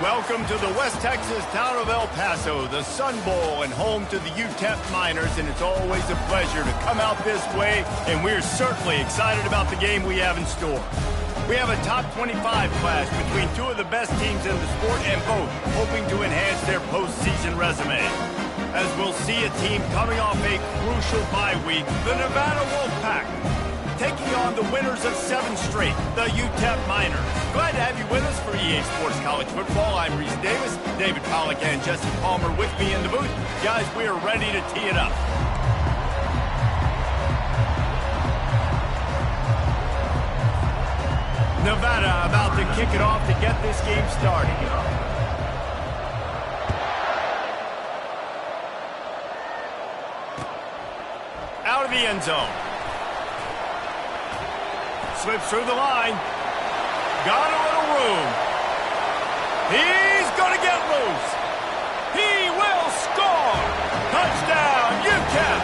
Welcome to the West Texas town of El Paso, the Sun Bowl, and home to the UTEP Miners, and it's always a pleasure to come out this way, and we're certainly excited about the game we have in store. We have a top 25 clash between two of the best teams in the sport, and both hoping to enhance their postseason resume. As we'll see a team coming off a crucial bye week, the Nevada Wolfpack, taking on the winners of 7 straight, the UTEP Miners. Glad to have you with us for EA Sports College Football. I'm Reese Davis, David Pollack and Jesse Palmer with me in the booth. Guys, we are ready to tee it up. Nevada about to kick it off to get this game started. Out of the end zone. Slips through the line. Got a little room. He's going to get loose. He will score. Touchdown, UTEP.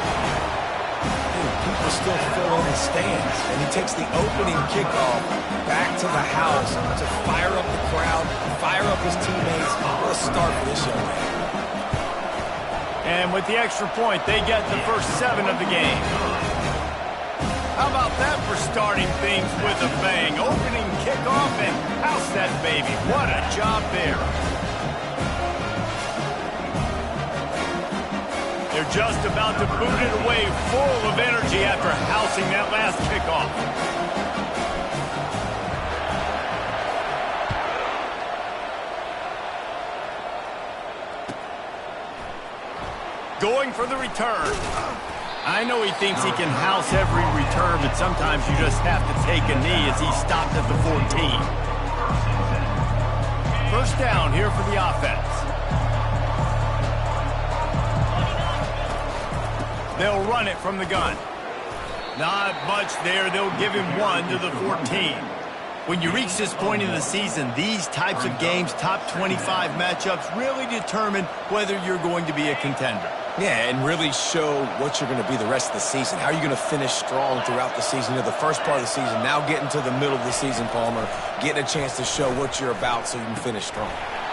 People still fill in the stands, and he takes the opening kickoff back to the house to fire up the crowd, fire up his teammates. What a start for this young man. And with the extra point, they get the first 7 of the game. How about that for starting things with a bang? Opening kickoff and house that baby. What a job there. They're just about to boot it away, full of energy after housing that last kickoff. Going for the return. I know he thinks he can house every return, but sometimes you just have to take a knee as he stopped at the 14. First down here for the offense. They'll run it from the gun. Not much there. They'll give him 1 to the 14. When you reach this point in the season, these types of games, top 25 matchups, really determine whether you're going to be a contender. Yeah, and really show what you're going to be the rest of the season. How are you going to finish strong throughout the season? You know, the first part of the season, now getting to the middle of the season, Palmer, getting a chance to show what you're about so you can finish strong.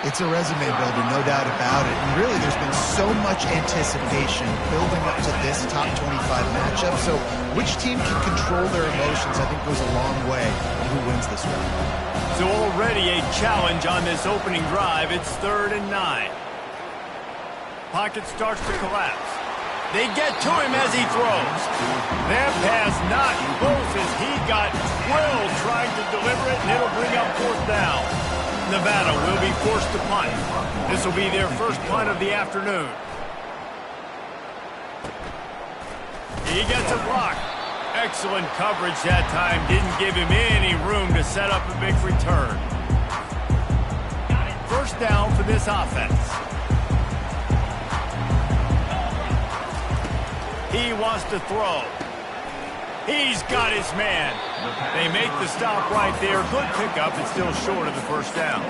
It's a resume builder, no doubt about it. And really, there's been so much anticipation building up to this top 25 matchup. So which team can control their emotions, I think, goes a long way in who wins this one. So already a challenge on this opening drive. It's 3rd and 9. Pocket starts to collapse. They get to him as he throws. That pass not close as he got 12 trying to deliver it, and it'll bring up 4th down. Nevada will be forced to punt. This will be their first punt of the afternoon. He gets a block. Excellent coverage that time. Didn't give him any room to set up a big return. First down for this offense. He wants to throw. He's got his man. They make the stop right there. Good pickup. It's still short of the first down.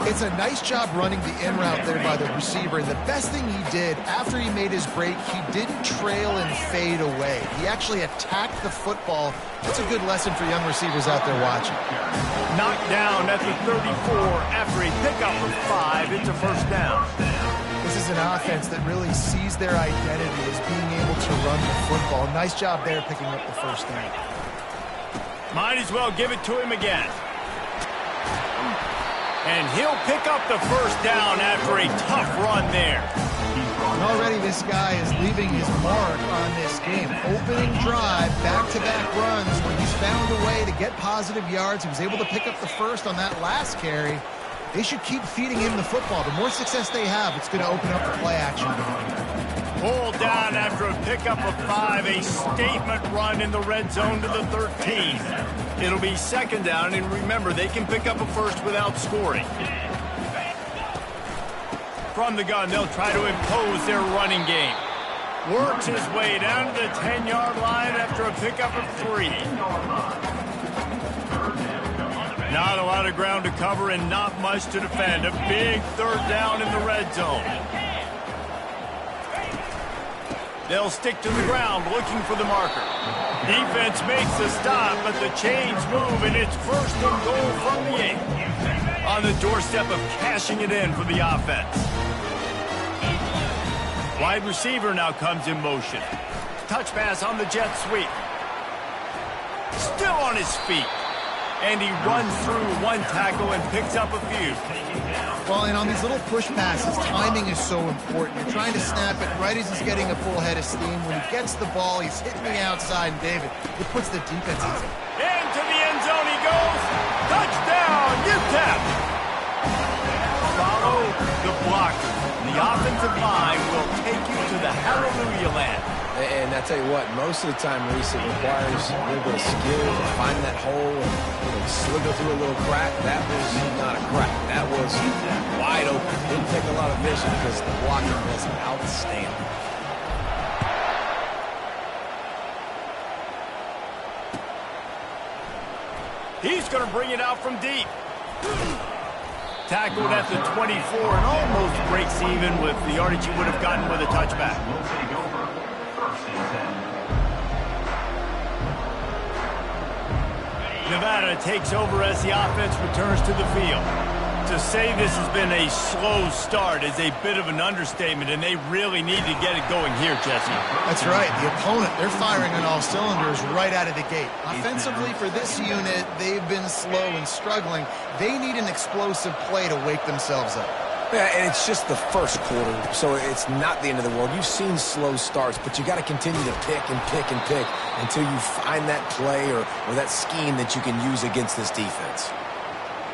It's a nice job running the in route there by the receiver. And the best thing he did after he made his break, he didn't trail and fade away. He actually attacked the football. That's a good lesson for young receivers out there watching. Knocked down at the 34 after a pickup of 5. It's a first down. This is an offense that really sees their identity as being able to run the football. Nice job there picking up the first down. Might as well give it to him again. And he'll pick up the first down after a tough run there. And already this guy is leaving his mark on this game. Opening drive, back-to-back runs where he's found a way to get positive yards. He was able to pick up the first on that last carry. They should keep feeding him the football. The more success they have, it's going to open up the play action game. Pulled down after a pickup of 5, a statement run in the red zone to the 13. It'll be 2nd down, and remember, they can pick up a first without scoring. From the gun, they'll try to impose their running game. Works his way down to the 10-yard line after a pickup of 3. Not a lot of ground to cover and not much to defend. A big 3rd down in the red zone. They'll stick to the ground looking for the marker. Defense makes the stop, but the chains move, and it's 1st and goal from the 8. A on the doorstep of cashing it in for the offense. Wide receiver now comes in motion. Touch pass on the jet sweep. Still on his feet. And he runs through one tackle and picks up a few. Well, and on these little push passes, timing is so important. You're trying to snap it right as he's getting a full head of steam. When he gets the ball, he's hitting the outside, and David, it puts the defense easy. Into the end zone he goes. Touchdown, UTEP. Follow the blocker. The offensive line will take you to the hallelujah land. And I tell you what, most of the time, Reese, it requires a little bit of skill to find that hole and slither through a little crack. That was not a crack. That was wide open. Didn't take a lot of vision because the blocking was outstanding. He's going to bring it out from deep. Tackled at the 24 and almost breaks even with the yardage he would have gotten with a touchback. Nevada takes over as the offense returns to the field. To say this has been a slow start is a bit of an understatement, and they really need to get it going here, Jesse. That's right. The opponent, they're firing on all cylinders right out of the gate. Offensively, for this unit, they've been slow and struggling. They need an explosive play to wake themselves up. Yeah, and it's just the first quarter, so it's not the end of the world. You've seen slow starts, but you got to continue to pick and pick and pick until you find that play or that scheme that you can use against this defense.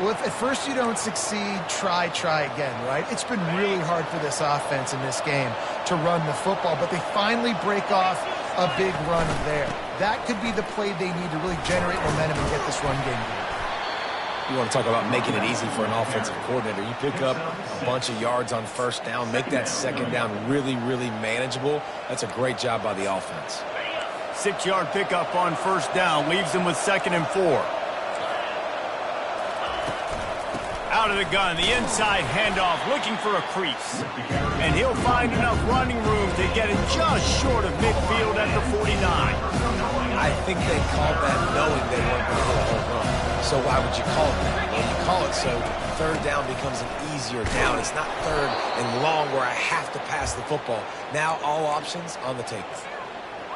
Well, if at first you don't succeed, try again, right? It's been really hard for this offense in this game to run the football, but they finally break off a big run there. That could be the play they need to really generate momentum and get this run game going. You want to talk about making it easy for an offensive coordinator. You pick up a bunch of yards on first down, make that second down really, really manageable. That's a great job by the offense. 6-yard pickup on first down leaves them with 2nd and 4. Out of the gun, the inside handoff, looking for a crease. And he'll find enough running room to get it just short of midfield at the 49. I think they called that knowing they weren't going to hit a home run. So why would you call it that? Well, you call it so third down becomes an easier down. It's not third and long where I have to pass the football. Now all options on the table.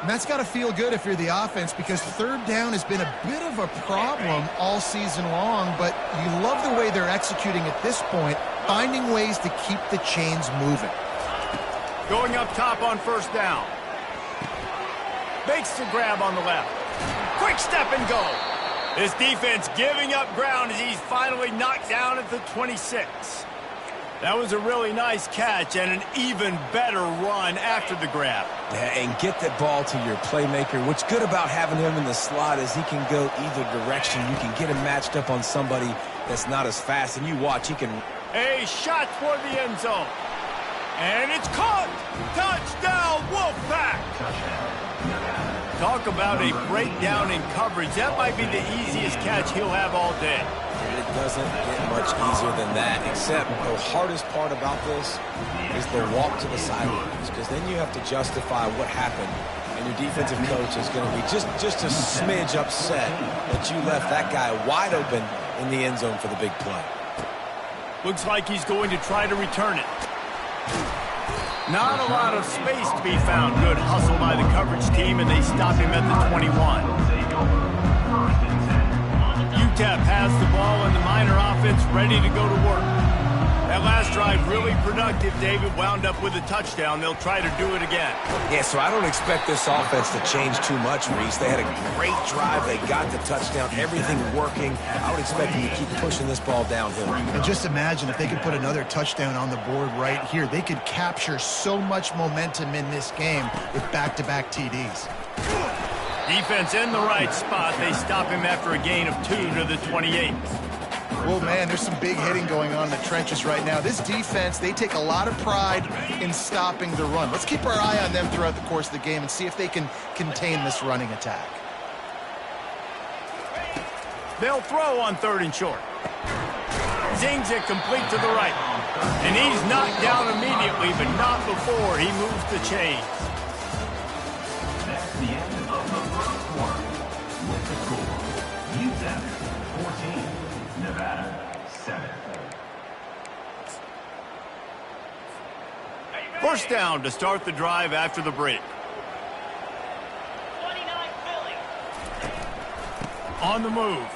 And that's got to feel good if you're the offense, because third down has been a bit of a problem all season long, but you love the way they're executing at this point, finding ways to keep the chains moving. Going up top on first down. Makes the grab on the left. Quick step and go. This defense giving up ground as he's finally knocked down at the 26. That was a really nice catch and an even better run after the grab. Yeah, and get that ball to your playmaker. What's good about having him in the slot is he can go either direction. You can get him matched up on somebody that's not as fast, and you watch, he can... A shot toward the end zone. And it's caught! Touchdown, Wolfpack! Talk about a breakdown in coverage. That might be the easiest catch he'll have all day. It doesn't get much easier than that, except the hardest part about this is the walk to the sidelines, because then you have to justify what happened, and your defensive coach is going to be just a smidge upset that you left that guy wide open in the end zone for the big play. Looks like he's going to try to return it. Not a lot of space to be found. Good hustle by the coverage team, and they stop him at the 21. UTEP has the ball, and the Miner offense ready to go to work. That last drive really productive. David wound up with a touchdown. They'll try to do it again. Yeah, so I don't expect this offense to change too much, Reese. They had a great drive. They got the touchdown. Everything working. I would expect them to keep pushing this ball downhill. And just imagine if they could put another touchdown on the board right here. They could capture so much momentum in this game with back-to-back TDs. Defense in the right spot. They stop him after a gain of 2 to the 28. Well, man, there's some big hitting going on in the trenches right now. This defense, they take a lot of pride in stopping the run. Let's keep our eye on them throughout the course of the game and see if they can contain this running attack. They'll throw on 3rd and short. Zings it complete to the right. And he's knocked down immediately, but not before he moves the chains. That's the end of the first quarter. With the score, UTEP 14, Nevada 7. First down to start the drive after the break. 29 Philly. On the move.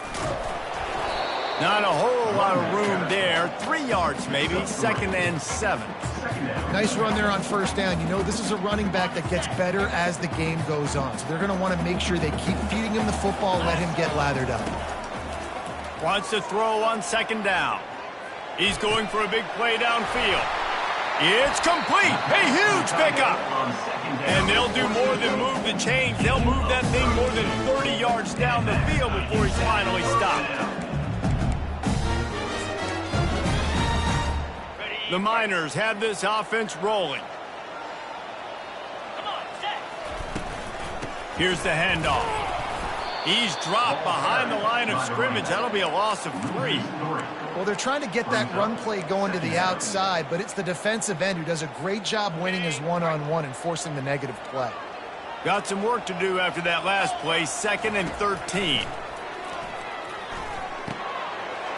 Not a whole lot of room there. 3 yards maybe, 2nd and 7. Nice run there on first down. You know, this is a running back that gets better as the game goes on. So they're going to want to make sure they keep feeding him the football, let him get lathered up. Wants to throw on 2nd down. He's going for a big play downfield. It's complete. A huge pickup. And they'll do more than move the chains. They'll move that thing more than 30 yards down the field before he's finally stopped. The Miners have this offense rolling. Come on, set. Here's the handoff. He's dropped behind the line of scrimmage. That'll be a loss of 3. Well, they're trying to get that run play going to the outside, but it's the defensive end who does a great job winning his one-on-one and forcing the negative play. Got some work to do after that last play. 2nd and 13.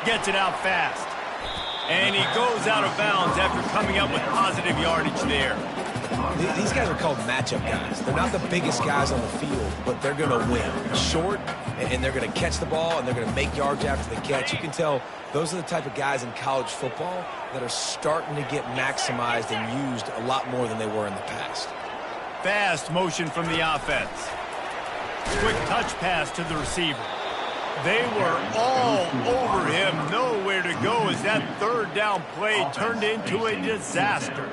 Gets it out fast. And he goes out of bounds after coming up with positive yardage there. These guys are called matchup guys. They're not the biggest guys on the field, but they're going to win. Short, and they're going to catch the ball, and they're going to make yards after the catch. You can tell those are the type of guys in college football that are starting to get maximized and used a lot more than they were in the past. Fast motion from the offense. Quick touch pass to the receiver. They were all over him, nowhere to go as that 3rd down play turned into a disaster.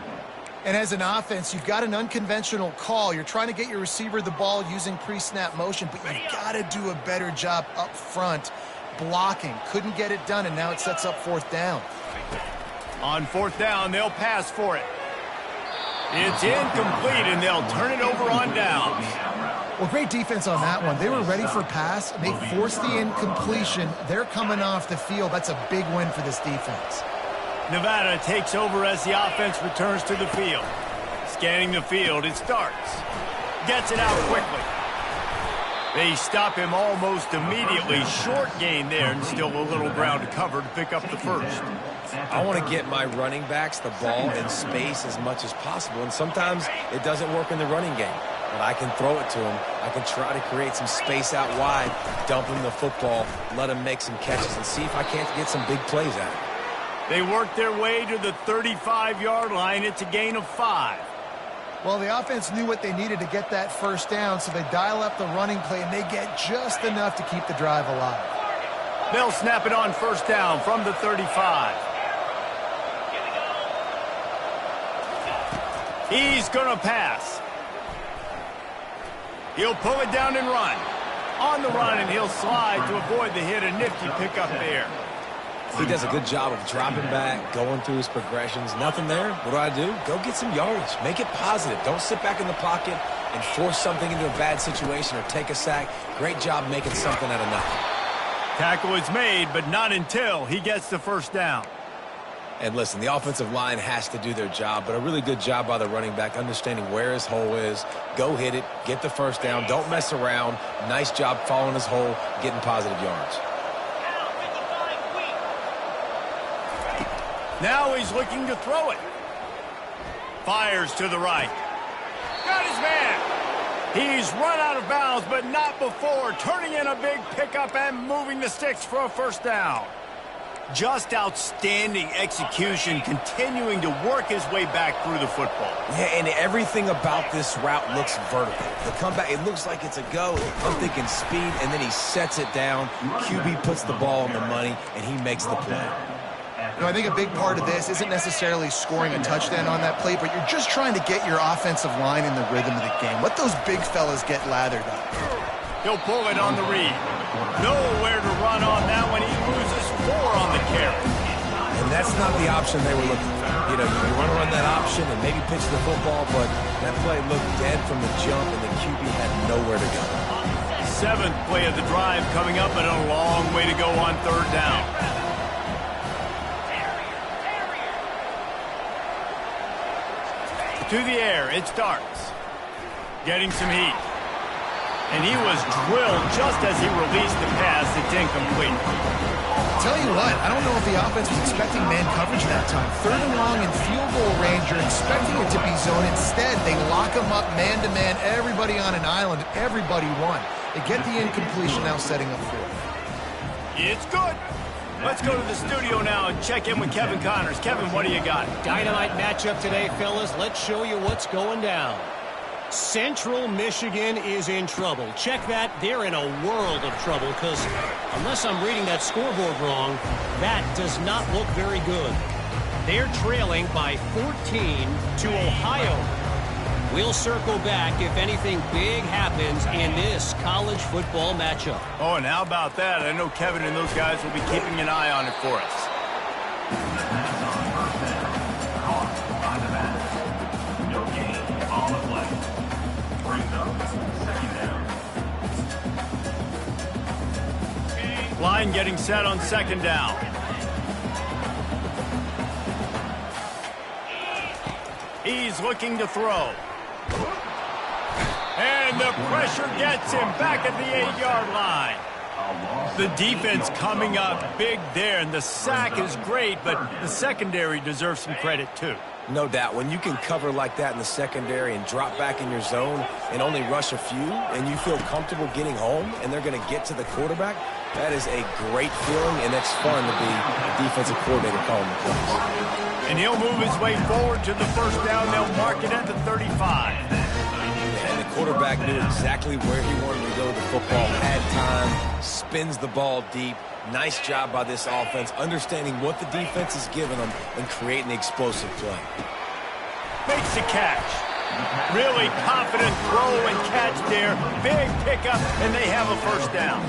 And as an offense, you've got an unconventional call. You're trying to get your receiver the ball using pre-snap motion, but you've got to do a better job up front blocking. Couldn't get it done, and now it sets up 4th down. On 4th down, they'll pass for it. It's incomplete, and they'll turn it over on downs. Well, great defense on that one. They were ready for pass, and they forced the incompletion. They're coming off the field. That's a big win for this defense. Nevada takes over as the offense returns to the field. Scanning the field, it starts. Gets it out quickly. They stop him almost immediately. Short gain there, and still a little ground to cover to pick up the first. I want to get my running backs the ball in space as much as possible, and sometimes it doesn't work in the running game. But I can throw it to him. I can try to create some space out wide, dump him the football, let him make some catches, and see if I can't get some big plays out of him. They work their way to the 35-yard line. It's a gain of 5. Well, the offense knew what they needed to get that first down, so they dial up the running play, and they get just enough to keep the drive alive. They'll snap it on 1st down from the 35. He's going to pass. He'll pull it down and run. On the run, and he'll slide to avoid the hit. A nifty pickup there. He does a good job of dropping back, going through his progressions. Nothing there. What do? Go get some yardage. Make it positive. Don't sit back in the pocket and force something into a bad situation or take a sack. Great job making something out of nothing. Tackle is made, but not until he gets the first down. And listen, the offensive line has to do their job, but a really good job by the running back understanding where his hole is. Go hit it, get the first down, don't mess around. Nice job following his hole, getting positive yards. Now he's looking to throw it. Fires to the right. Got his man. He's run out of bounds, but not before turning in a big pickup and moving the sticks for a first down. Just outstanding execution, continuing to work his way back through the football. Yeah, and everything about this route looks vertical. The comeback, it looks like it's a go. I'm thinking speed, and then he sets it down. QB puts the ball on the money, and he makes the play. You know, I think a big part of this isn't necessarily scoring a touchdown on that play, but you're just trying to get your offensive line in the rhythm of the game. Let those big fellas get lathered up. He'll pull it on the read. Nowhere to run on that one. He loses 4 on the carry. And that's not the option they were looking for. You know, you want to run that option and maybe pitch the football, but that play looked dead from the jump, and the QB had nowhere to go. 7th play of the drive coming up, and a long way to go on 3rd down. To the air, it starts. Getting some heat. And he was drilled just as he released the pass. It's incomplete. tell you what, I don't know if the offense was expecting man coverage that time. 3rd and long in field goal range, you're expecting it to be zone. Instead, they lock them up man-to-man, everybody on an island, everybody won. They get the incompletion, now setting up 4th. It's good. Let's go to the studio now and check in with Kevin Connors. Kevin, what do you got? Dynamite matchup today, fellas. Let's show you what's going down. Central Michigan is in trouble. Check that. They're in a world of trouble because unless I'm reading that scoreboard wrong, that does not look very good. They're trailing by 14 to Ohio. We'll circle back if anything big happens in this college football matchup. Oh, and how about that? I know Kevin and those guys will be keeping an eye on it for us. No gain on the play. Brings up 2nd down. Line getting set on 2nd down. He's looking to throw. And the pressure gets him back at the 8-yard line. The defense coming up big there, and the sack is great, but the secondary deserves some credit too. No doubt. When you can cover like that in the secondary and drop back in your zone and only rush a few, and you feel comfortable getting home, and they're going to get to the quarterback, that is a great feeling, and it's fun to be a defensive coordinator calling the plays. And he'll move his way forward to the 1st down. They'll mark it at the 35. And the quarterback knew exactly where he wanted to go with the football, had time, spins the ball deep. Nice job by this offense, understanding what the defense is giving them and creating the explosive play. Makes the catch. Really confident throw and catch there. Big pickup, and they have a 1st down.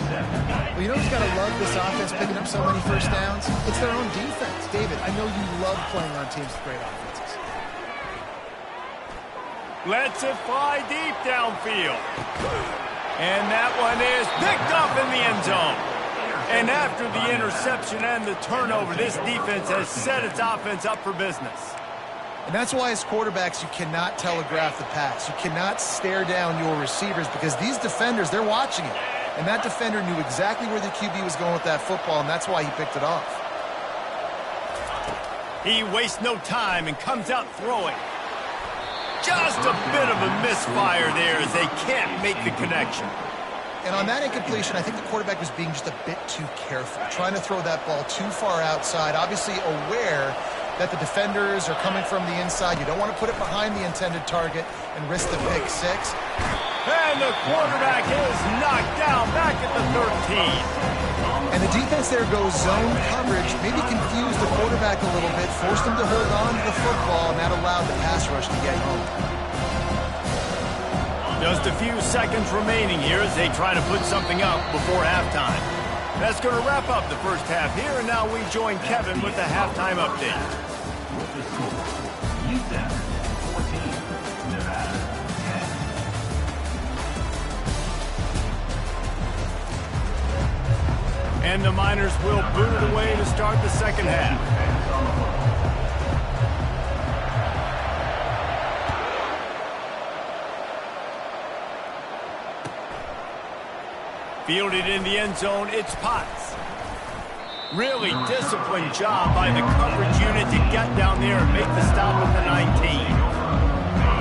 Well, you know who's got to love this offense picking up so many 1st downs? It's their own defense. David, I know you love playing on teams with great offenses. Lets it fly deep downfield. And that one is picked up in the end zone. And after the interception and the turnover, this defense has set its offense up for business. And that's why as quarterbacks, you cannot telegraph the pass. You cannot stare down your receivers because these defenders, they're watching it. And that defender knew exactly where the QB was going with that football, and that's why he picked it off. He wastes no time and comes out throwing. Just a bit of a misfire there as they can't make the connection. And on that incompletion, I think the quarterback was being just a bit too careful, trying to throw that ball too far outside, obviously aware that the defenders are coming from the inside. You don't want to put it behind the intended target and risk the pick 6. And the quarterback is knocked down back at the 13. And the defense there goes zone coverage, maybe confused the quarterback a little bit, forced him to hold on to the football, and that allowed the pass rush to get home. Just a few seconds remaining here as they try to put something up before halftime. That's going to wrap up the 1st half here, and now we join Kevin with the halftime update. With the score, UTEP 14, Nevada 10. And the Miners will boot it away to start the 2nd half. Fielded in the end zone, it's Potts. Really disciplined job by the coverage unit to get down there and make the stop at the 19.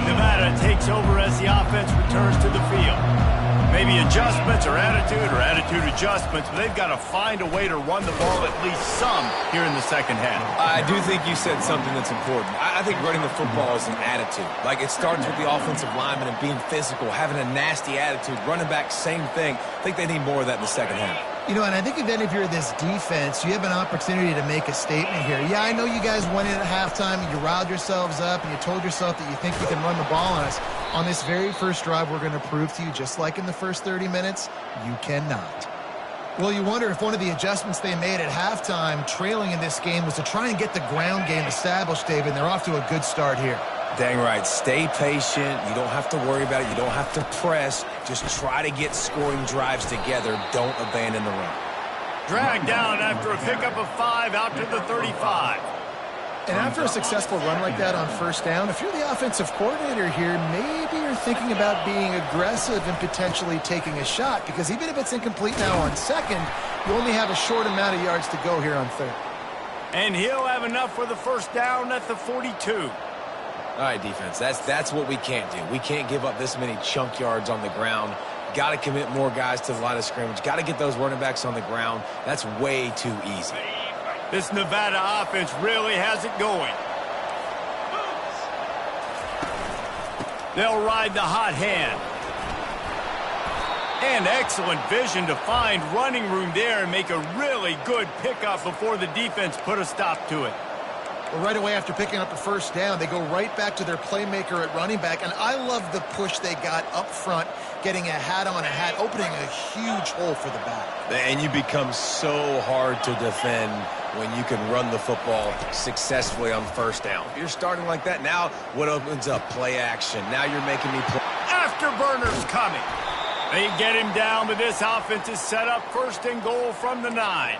Nevada takes over as the offense returns to the field. Maybe adjustments or attitude adjustments, but they've got to find a way to run the ball at least some here in the 2nd half. I do think you said something that's important. I think running the football is an attitude. Like, it starts with the offensive lineman and being physical, having a nasty attitude. Running back, same thing. I think they need more of that in the 2nd half. You know, and I think if you're this defense, you have an opportunity to make a statement here. Yeah, I know you guys went in at halftime and you riled yourselves up and you told yourself that you think you can run the ball on us. On this very first drive, we're going to prove to you, just like in the first 30 minutes, you cannot. Well, you wonder if one of the adjustments they made at halftime, trailing in this game, was to try and get the ground game established, David, and they're off to a good start here. Dang right. Stay patient. You don't have to worry about it. You don't have to press. Just try to get scoring drives together. Don't abandon the run. Dragged down after a pickup of 5 out to the 35. And after a successful run like that on first down, if you're the offensive coordinator here, maybe you're thinking about being aggressive and potentially taking a shot, because even if it's incomplete now on second, you only have a short amount of yards to go here on third. And he'll have enough for the first down at the 42. All right, defense, that's what we can't do. We can't give up this many chunk yards on the ground. Got to commit more guys to the line of scrimmage. Got to get those running backs on the ground. That's way too easy. This Nevada offense really has it going. They'll ride the hot hand. And excellent vision to find running room there and make a really good pickup before the defense put a stop to it. Well, right away after picking up a first down, they go right back to their playmaker at running back. And I love the push they got up front, getting a hat on a hat, opening a huge hole for the back. And you become so hard to defend when you can run the football successfully on first down. If you're starting like that, now what opens up? Play action. Now you're making me play. Afterburners coming. They get him down, but this offense is set up first and goal from the 9.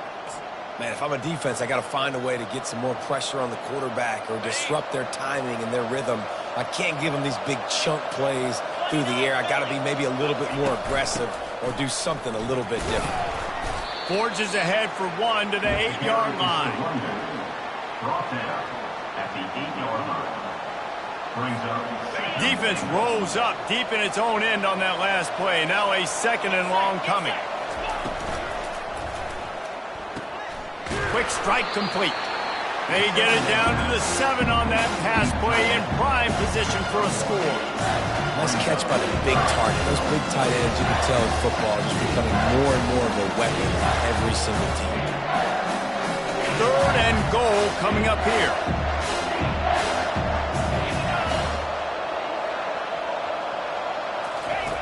Man, if I'm a defense, I got to find a way to get some more pressure on the quarterback or disrupt their timing and their rhythm. I can't give them these big chunk plays through the air. I got to be maybe a little bit more aggressive or do something a little bit different. Forges ahead for 1 to the 8-yard line. Brought down at the 8-yard line. Brings up. Defense rolls up deep in its own end on that last play. Now a second and long coming. Quick strike complete. They get it down to the 7 on that pass play in prime position for a score. Nice catch by the big target. Those big tight ends, you can tell in football, are just becoming more and more of a weapon for every single team. Third and goal coming up here.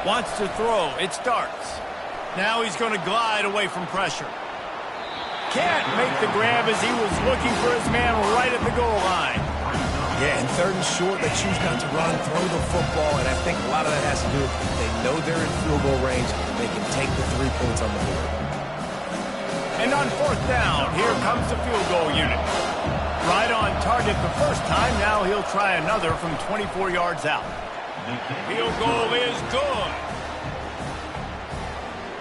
Wants to throw. It starts. Now he's going to glide away from pressure. Can't make the grab as he was looking for his man right at the goal line. Yeah, and third and short, they choose not to run, throw the football, and I think a lot of that has to do with they know they're in field goal range, they can take the 3 points on the board. And on fourth down, here comes the field goal unit. Right on target the first time, now he'll try another from 24 yards out. Field goal is good.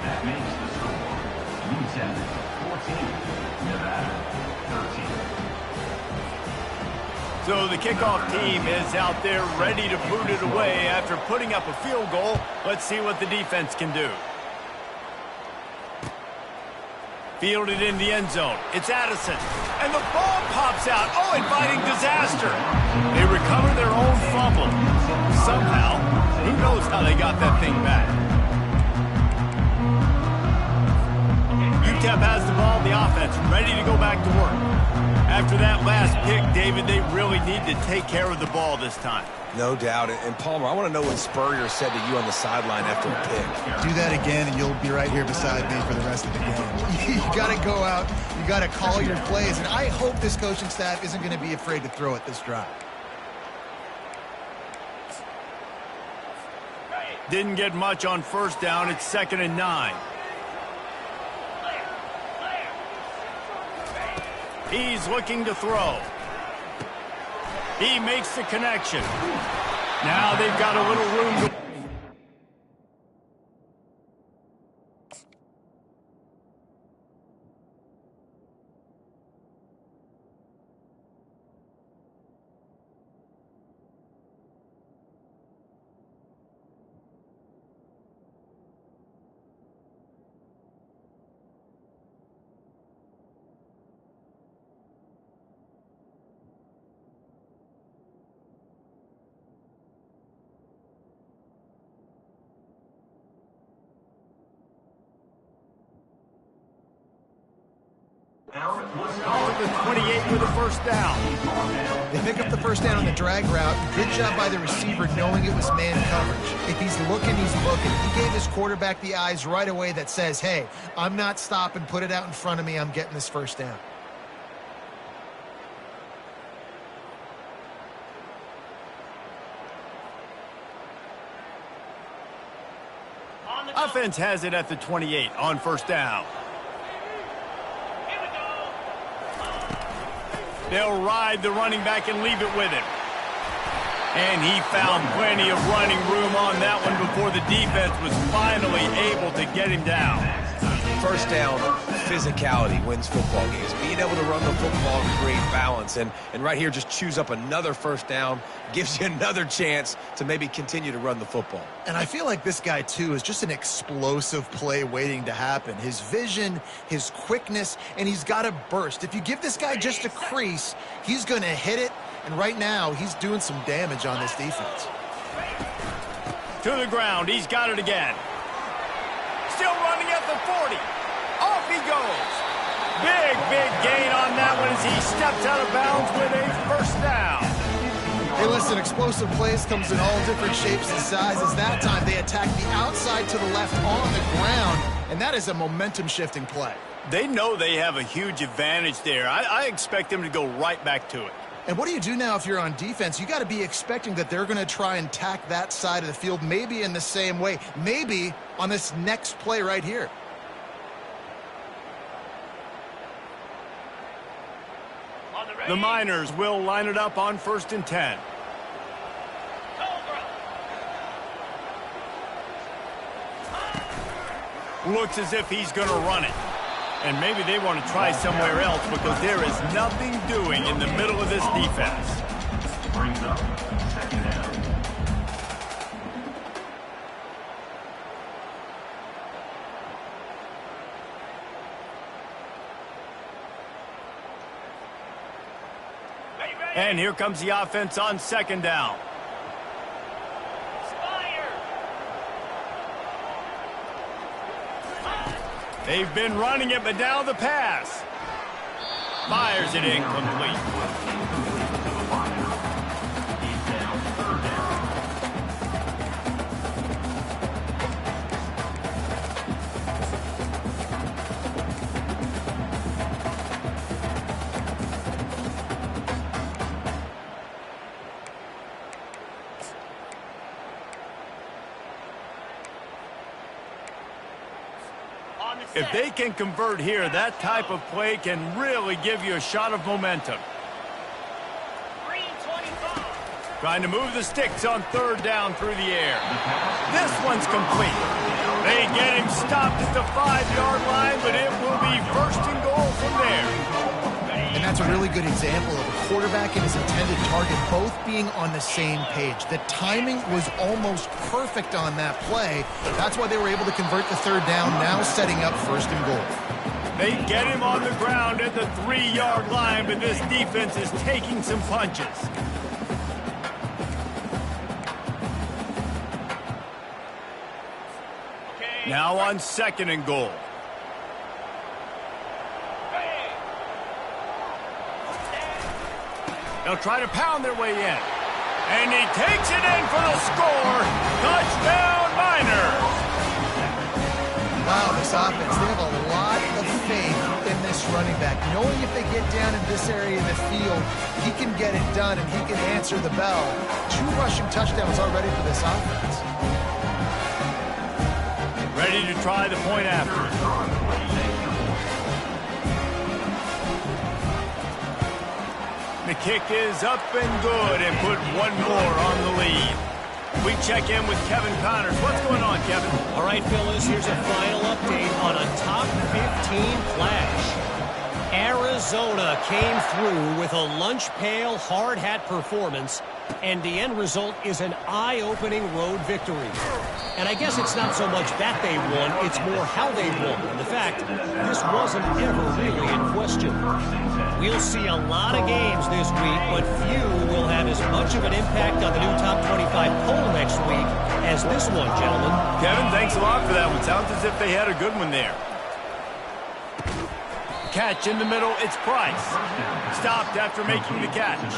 That makes the score. UTEP 14, Nevada 13. So the kickoff team is out there ready to boot it away after putting up a field goal. Let's see what the defense can do. Fielded in the end zone. It's Addison. And the ball pops out. Oh, inviting disaster. They recover their own fumble. Somehow, who knows how they got that thing back. UTEP has the ball, the offense, ready to go back to work. After that last pick, David, they really need to take care of the ball this time. No doubt. And Palmer, I want to know what Spurrier said to you on the sideline after a pick. Do that again, and you'll be right here beside me for the rest of the game. You got to go out. You got to call your plays. And I hope this coaching staff isn't going to be afraid to throw it this drive. Didn't get much on first down. It's 2nd and 9. He's looking to throw. He makes the connection. Now they've got a little room to... The 28 with a first down. They pick up the first down on the drag route. Good job by the receiver knowing it was man coverage. If he's looking, he's looking. He gave his quarterback the eyes right away that says, hey, I'm not stopping. Put it out in front of me. I'm getting this first down. Offense has it at the 28 on first down. They'll ride the running back and leave it with him. And he found plenty of running room on that one before the defense was finally able to get him down. First down, physicality wins football games. Being able to run the football and create balance. And right here, just choose up another first down, gives you another chance to maybe continue to run the football. And I feel like this guy, too, is just an explosive play waiting to happen. His vision, his quickness, and he's got a burst. If you give this guy just a crease, he's going to hit it. And right now, he's doing some damage on this defense. To the ground. He's got it again. Still running at the 40. Off he goes. Big gain on that one as he steps out of bounds with a first down. Hey, listen, explosive plays comes in all different shapes and sizes. That time, they attack the outside to the left on the ground, and that is a momentum-shifting play. They know they have a huge advantage there. I expect them to go right back to it. And what do you do now if you're on defense? You got to be expecting that they're going to try and tack that side of the field, maybe in the same way, maybe on this next play right here. The Miners will line it up on 1st and 10. Looks as if he's going to run it. And maybe they want to try somewhere else because there is nothing doing in the middle of this defense. Brings up 2nd down. And here comes the offense on 2nd down. They've been running it, but now the pass. Fires it incomplete. If they can convert here, that type of play can really give you a shot of momentum. Trying to move the sticks on 3rd down through the air. This one's complete. They get him stopped at the 5-yard line, but it will be 1st and goal from there. And that's a really good example of a quarterback and his intended target both being on the same page. The timing was almost perfect on that play. That's why they were able to convert the 3rd down, now setting up 1st and goal. They get him on the ground at the 3-yard line, but this defense is taking some punches. Now on 2nd and goal. They'll try to pound their way in. And he takes it in for the score. Touchdown, Miners. Wow, this offense, they have a lot of faith in this running back. Knowing if they get down in this area of the field, he can get it done and he can answer the bell. 2 rushing touchdowns already for this offense. Ready to try the point after. The kick is up and good and put one more on the lead. We check in with Kevin Connors. What's going on, Kevin? All right, fellas, here's a final update on a top 15 flash. Arizona came through with a lunch pail hard hat performance, and the end result is an eye-opening road victory. And I guess it's not so much that they won, it's more how they won. And the fact, this wasn't ever really in question. We'll see a lot of games this week, but few will have as much of an impact on the new top 25 poll next week as this one, gentlemen. Kevin, thanks a lot for that one. Sounds as if they had a good one there. Catch in the middle, it's Price. Stopped after making the catch.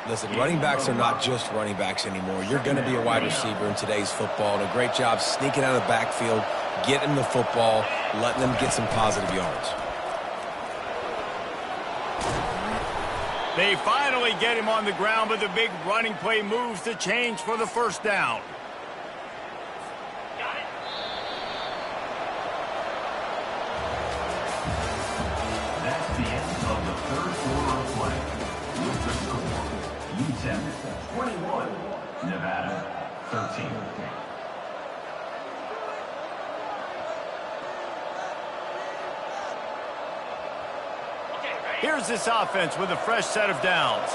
Listen, running backs are not just running backs anymore. You're going to be a wide receiver in today's football. And a great job sneaking out of the backfield, getting the football, letting them get some positive yards. They finally get him on the ground, but the big running play moves the change for the 1st down. That's the end of the 3rd quarter of play. 21, Nevada 13. Here's this offense with a fresh set of downs.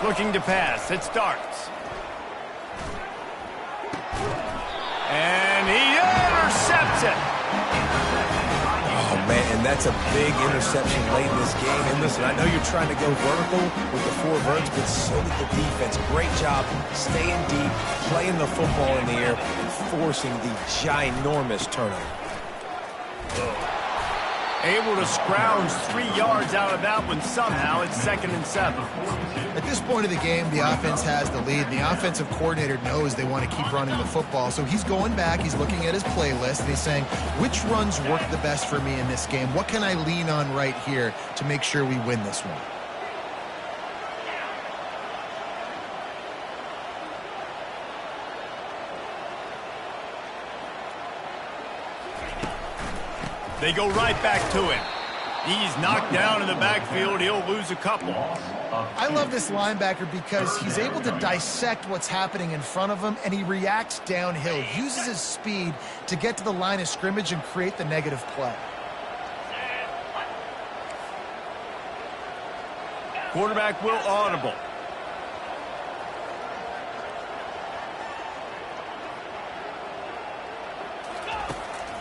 Looking to pass. It starts. And he intercepts it. Oh, man, and that's a big interception late in this game. And listen, I know you're trying to go vertical with the 4 verts, but so did the defense. Great job staying deep, playing the football in the air, and forcing the ginormous turnover. Able to scrounge 3 yards out of that one somehow. It's 2nd and 7. At this point of the game, the offense has the lead. The offensive coordinator knows they want to keep running the football. So he's going back, he's looking at his playlist, and he's saying, which runs work the best for me in this game? What can I lean on right here to make sure we win this one? They go right back to him. He's knocked down in the backfield. He'll lose a couple. I love this linebacker because he's able to dissect what's happening in front of him, and he reacts downhill, uses his speed to get to the line of scrimmage and create the negative play. Quarterback will audible.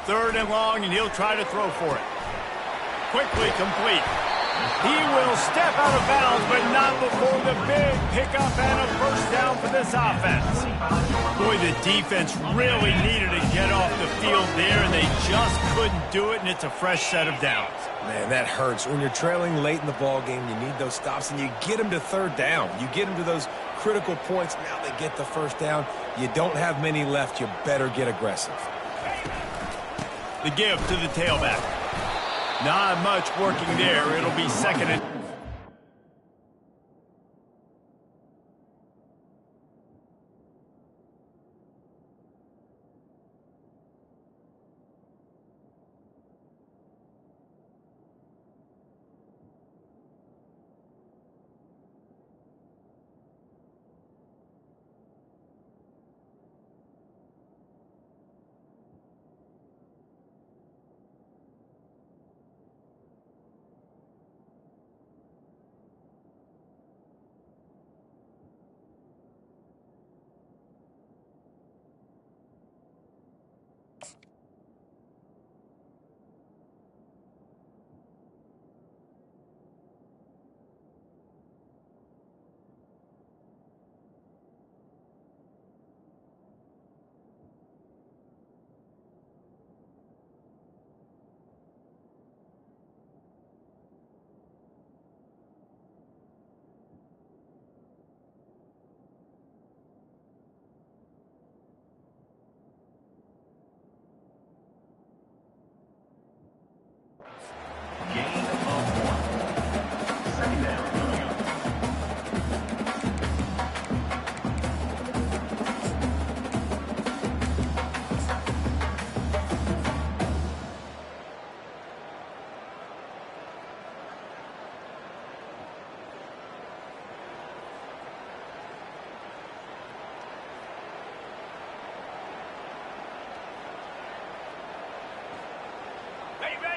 Third and long, and he'll try to throw for it. Quickly complete. He will step out of bounds, but not before the big pickup and a first down for this offense. Boy, the defense really needed to get off the field there, and they just couldn't do it, and it's a fresh set of downs. Man, that hurts. When you're trailing late in the ball game, you need those stops, and you get them to third down. You get them to those critical points. Now they get the first down. You don't have many left. You better get aggressive. The give to the tailback. Not much working there. It'll be 2nd and...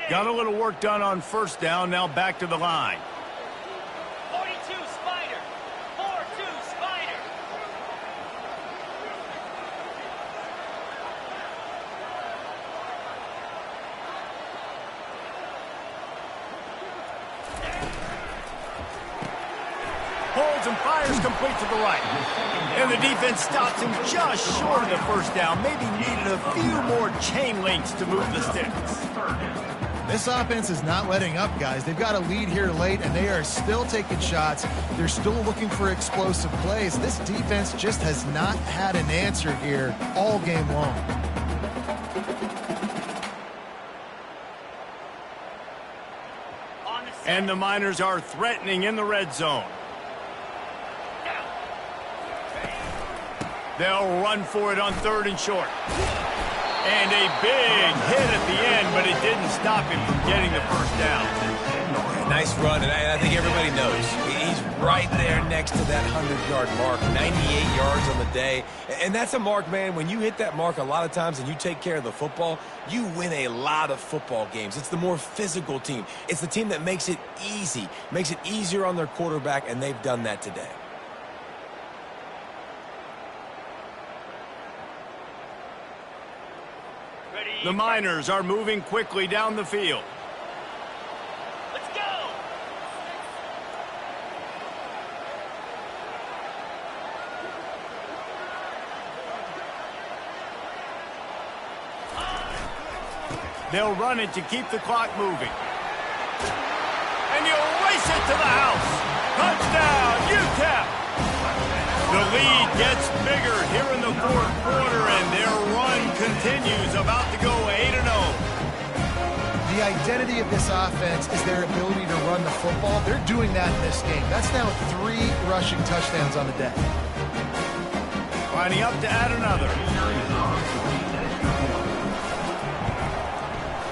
Got a little work done on first down. Now back to the line. 42 Spider. 4-2 Spider. Holds and fires complete to the right. And the defense stops him just short of the first down. Maybe needed a few more chain links to move the sticks. This offense is not letting up, guys. They've got a lead here late, and they are still taking shots. They're still looking for explosive plays. This defense just has not had an answer here all game long. And the Miners are threatening in the red zone. They'll run for it on 3rd and short. And a big hit at the end, but it didn't stop him from getting the first down. Nice run, and I think everybody knows. He's right there next to that 100-yard mark, 98 yards on the day. And that's a mark, man, when you hit that mark a lot of times and you take care of the football, you win a lot of football games. It's the more physical team. It's the team that makes it easy, makes it easier on their quarterback, and they've done that today. The Miners are moving quickly down the field. Let's go! They'll run it to keep the clock moving. And he'll race it to the house. Touchdown, UTEP! The lead gets bigger here in the fourth quarter, and their run continues, about to go 8-0. The identity of this offense is their ability to run the football. They're doing that in this game. That's now 3 rushing touchdowns on the day. Lining up to add another.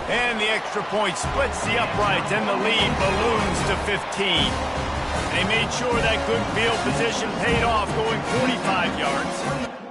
And the extra point splits the uprights, and the lead balloons to 15. They made sure that good field position paid off, going 45 yards.